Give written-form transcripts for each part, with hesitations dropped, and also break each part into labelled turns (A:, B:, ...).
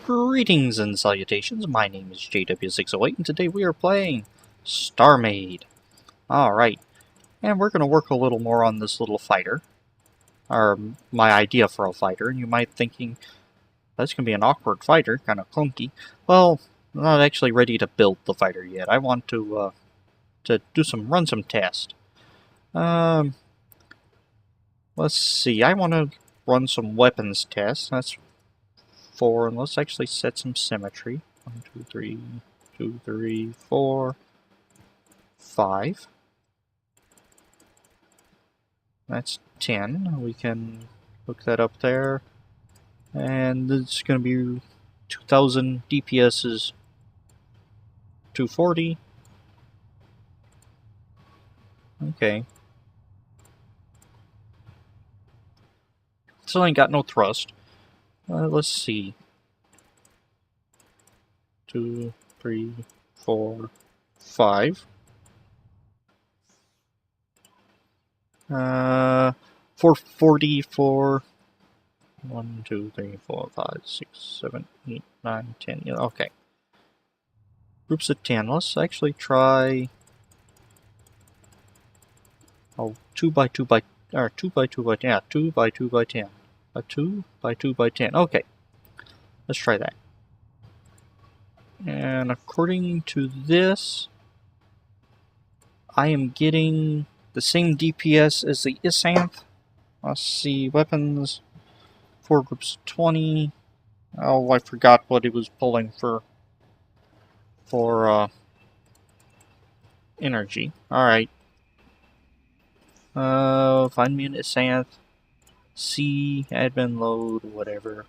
A: Greetings and salutations, my name is JW608 and today we are playing Starmade. Alright, and we're going to work a little more on this little fighter, or my idea for a fighter, and you might be thinking, that's going to be an awkward fighter, kind of clunky. Well, I'm not actually ready to build the fighter yet. I want to run some tests. Let's see, I want to run some weapons tests. That's 4, and let's actually set some symmetry. 1, 2, 3, 4, 5. That's 10. We can hook that up there. And it's going to be 2000 DPS is 240. Okay. Still ain't got no thrust. Let's see. 2, 3, 4, 5. 440 for 1, 2, 3, 4, 5, 6, 7, 8, 9, 10. Yeah, okay. Groups of 10. Let's actually try. Oh, 2 by 2 by, or 2 by 2 by 10. Yeah, 2 by 2 by 10. A 2 by 2 by 10. Okay. Let's try that. And according to this, I am getting the same DPS as the Isanth. Let's see, weapons, 4 groups 20. Oh, I forgot what he was pulling for energy. Alright. Find me an Isanth. C, admin load, whatever.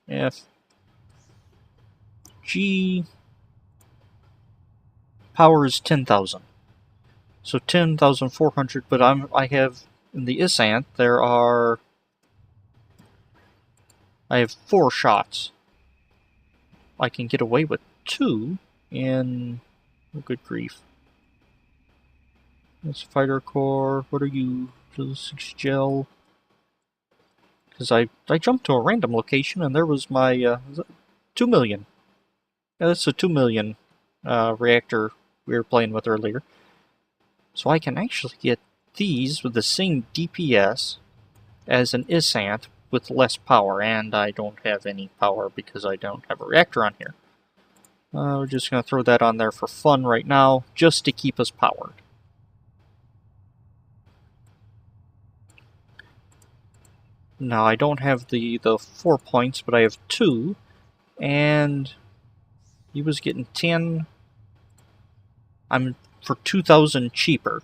A: F. G. Power is 10,000. So 10,400, but I have, in the Isanth, I have 4 shots. I can get away with 2 in, oh good grief. That's fighter core. What are you? 6 gel. Because I jumped to a random location and there was my 2 million. Yeah, that's a 2 million reactor we were playing with earlier. So I can actually get these with the same DPS as an Isanth with less power, and I don't have any power because I don't have a reactor on here. We're just going to throw that on there for fun right now, just to keep us powered. Now, I don't have the 4 points, but I have 2, and he was getting 10. I'm for 2,000 cheaper.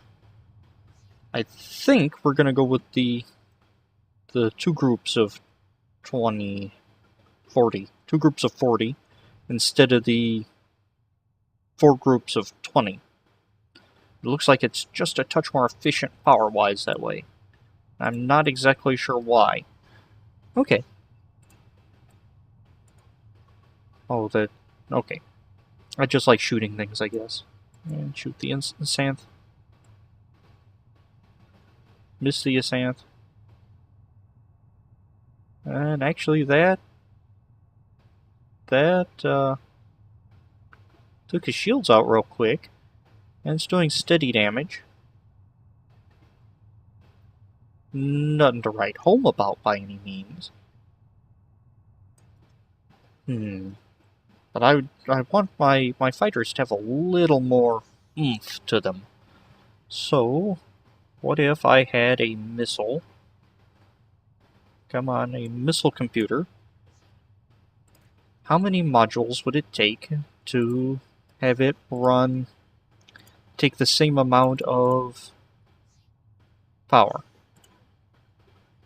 A: I think we're going to go with the 2 groups of 20, 40. 2 groups of 40 instead of the 4 groups of 20. It looks like it's just a touch more efficient power-wise that way. I'm not exactly sure why. Okay. Oh, okay. I just like shooting things, I guess. And shoot the Isanth. Miss the Isanth. And actually that took his shields out real quick. And it's doing steady damage. Nothing to write home about by any means. But I want my fighters to have a little more oomph to them. So, what if I had a missile? Come on, a missile computer. How many modules would it take to have it take the same amount of power?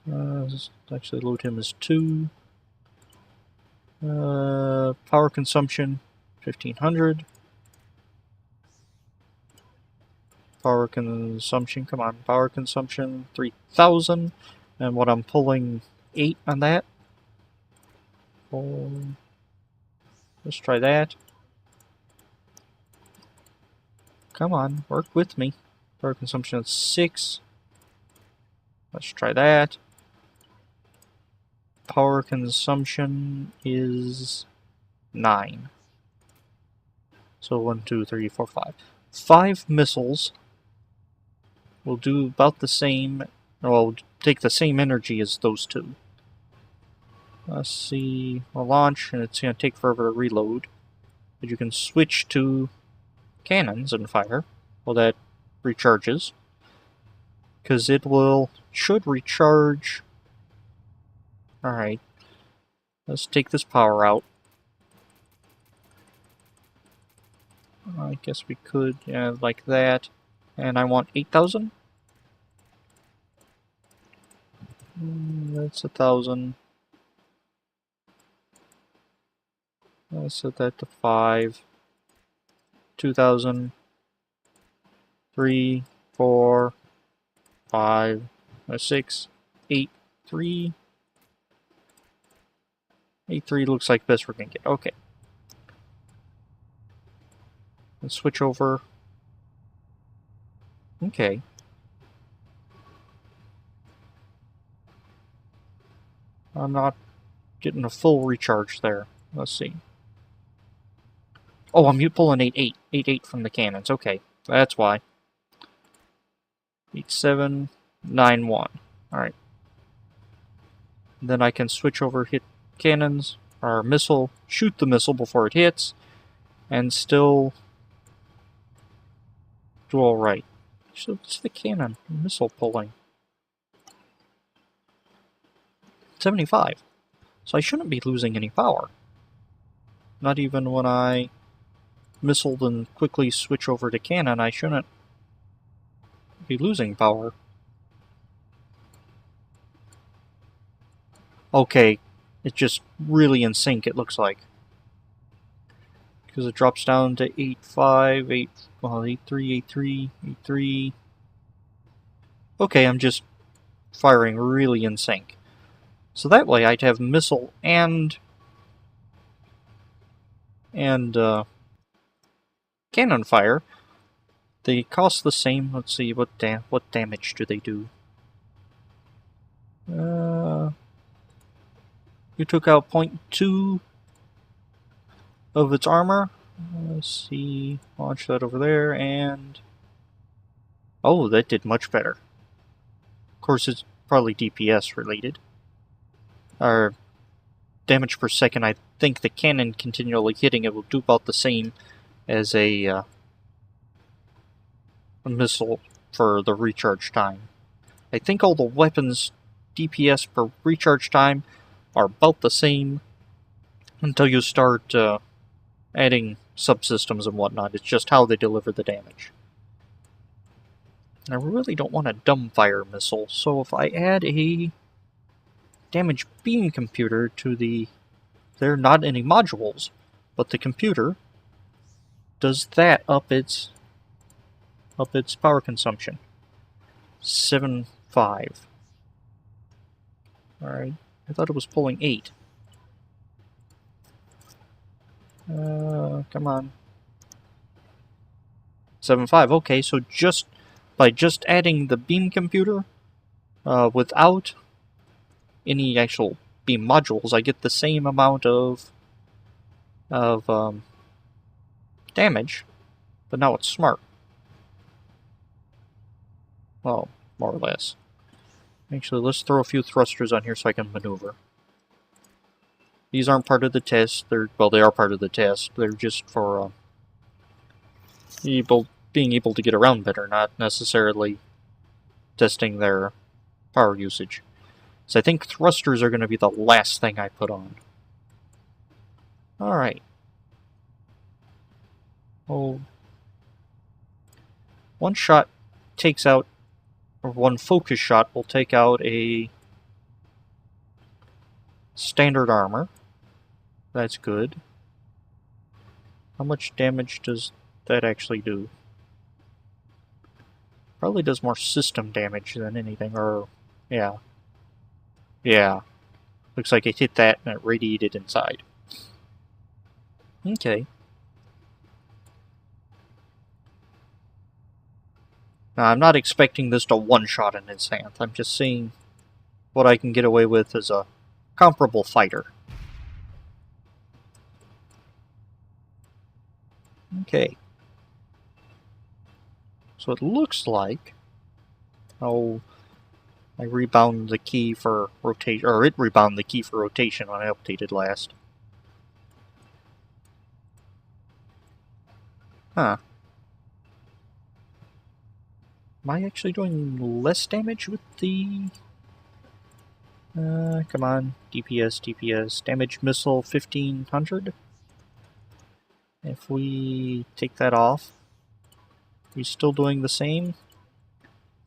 A: Let's actually load him as 2. Power consumption, 1,500. Power consumption, come on, power consumption, 3,000. And what I'm pulling, 8 on that. Let's try that. Come on, work with me. Power consumption is 6. Let's try that. power consumption is 9. So 1, 2, 3, 4, 5. 5 missiles will do about the same, well, take the same energy as those 2. Let's see, we'll launch, and it's going to take forever to reload. But you can switch to cannons and fire. Well, that recharges. Because it should recharge. Alright. Let's take this power out. I guess we could, yeah, like that. And I want 8,000. That's 1,000. Let's set that to 5. 2,000. 3, 4, 5, 6, 8, 3. 8, 3 looks like best we're gonna get. Okay. Let's switch over. Okay. I'm not getting a full recharge there. Let's see. Oh, I'm pulling 8-8. 8-8 from the cannons. Okay, that's why. 8-7, 9-1. Alright. Then I can switch over, hit cannons, or missile, shoot the missile before it hits, and still do alright. So what's the cannon missile pulling? 75. So I shouldn't be losing any power. Not even when I missiled and quickly switch over to cannon, I shouldn't be losing power. Okay, it's just really in sync, it looks like. Because it drops down to 8.5, 8.3, 8.3, 8.3. Okay, I'm just firing really in sync. So that way I'd have missile and cannon fire. They cost the same. Let's see, what damage do they do? You took out 0.2 of its armor. Let's see, launch that over there, and oh, that did much better. Of course, it's probably DPS related. Or damage per second. I think the cannon continually hitting it will do about the same as a missile for the recharge time. I think all the weapons DPS per recharge time are about the same until you start adding subsystems and whatnot. It's just how they deliver the damage. And I really don't want a dumbfire missile, so if I add a damage beam computer to the... There are not any modules, but the computer does that up its power consumption. 7.5. Alright, I thought it was pulling 8. Come on. 7.5, okay, so by just adding the beam computer, without any actual beam modules, I get the same amount of damage, but now it's smart. Well, more or less. Actually, let's throw a few thrusters on here so I can maneuver. These aren't part of the test. Well, they are part of the test. They're just for being able to get around better, not necessarily testing their power usage. So I think thrusters are going to be the last thing I put on. Alright. Oh. One shot takes out, or one focus shot will take out a standard armor. That's good. How much damage does that actually do? Probably does more system damage than anything, or... yeah. Yeah. Looks like it hit that and it radiated inside. Okay. Now, I'm not expecting this to one-shot an Insanth. I'm just seeing what I can get away with as a comparable fighter. Okay. So it looks like... Oh, I rebound the key for rotation, or it rebound the key for rotation when I updated last. Huh. Am I actually doing less damage with the... come on. DPS. Damage missile 1500? If we take that off, are you still doing the same?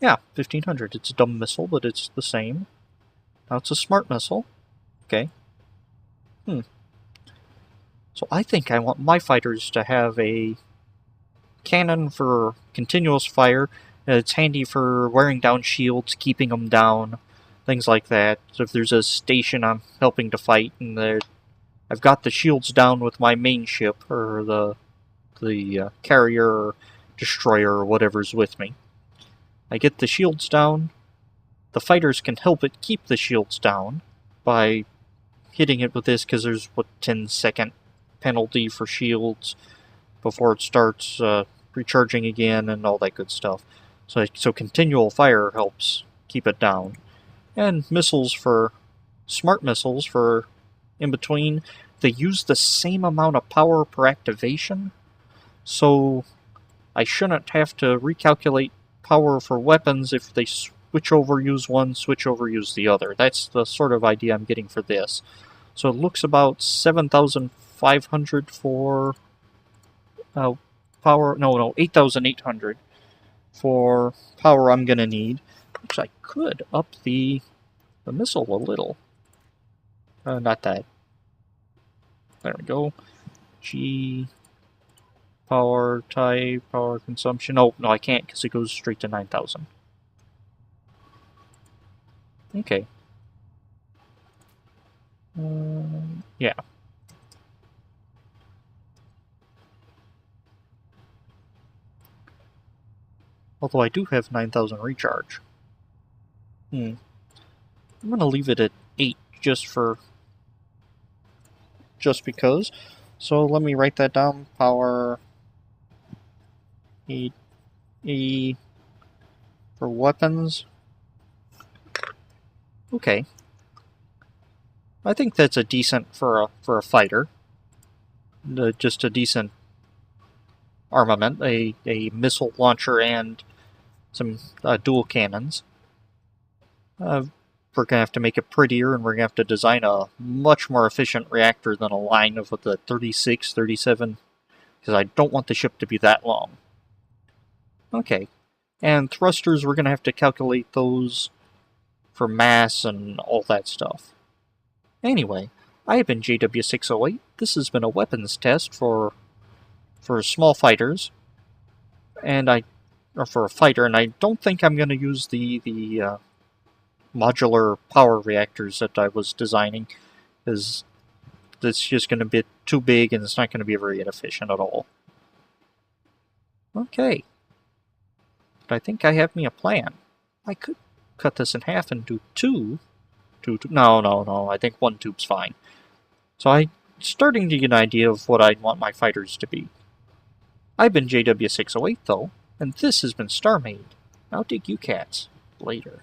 A: Yeah, 1500. It's a dumb missile, but it's the same. Now it's a smart missile. Okay. So I think I want my fighters to have a cannon for continuous fire. It's handy for wearing down shields, keeping them down, things like that. So if there's a station I'm helping to fight, and I've got the shields down with my main ship, or the carrier or destroyer or whatever's with me. I get the shields down. The fighters can help it keep the shields down by hitting it with this, because there's, 10-second penalty for shields before it starts recharging again and all that good stuff. So continual fire helps keep it down. And smart missiles for in between, they use the same amount of power per activation, so I shouldn't have to recalculate power for weapons if they switch over, use one, switch over, use the other. That's the sort of idea I'm getting for this. So it looks about 7,500 for power. No, 8,800 for power I'm going to need. Which I could up the missile a little. Not that. There we go. G... Power type, power consumption. Oh, no, I can't because it goes straight to 9,000. Okay. Yeah. Although I do have 9,000 recharge. I'm gonna leave it at 8 just because. So let me write that down. Power 8 E for weapons. Okay. I think that's a decent for a fighter. Just a decent armament, a missile launcher and some dual cannons. We're going to have to make it prettier, and we're going to have to design a much more efficient reactor than a line of the 36, 37, because I don't want the ship to be that long. Okay, and thrusters, we're going to have to calculate those for mass and all that stuff. Anyway, I have been JW608. This has been a weapons test for small fighters, or for a fighter, and I don't think I'm going to use the modular power reactors that I was designing, because it's just going to be too big and it's not going to be very inefficient at all. Okay. But I think I have me a plan. I could cut this in half and do two. No, I think one tube's fine. So I'm starting to get an idea of what I'd want my fighters to be. I've been JW608 though, and this has been Starmade. I'll dig you cats later.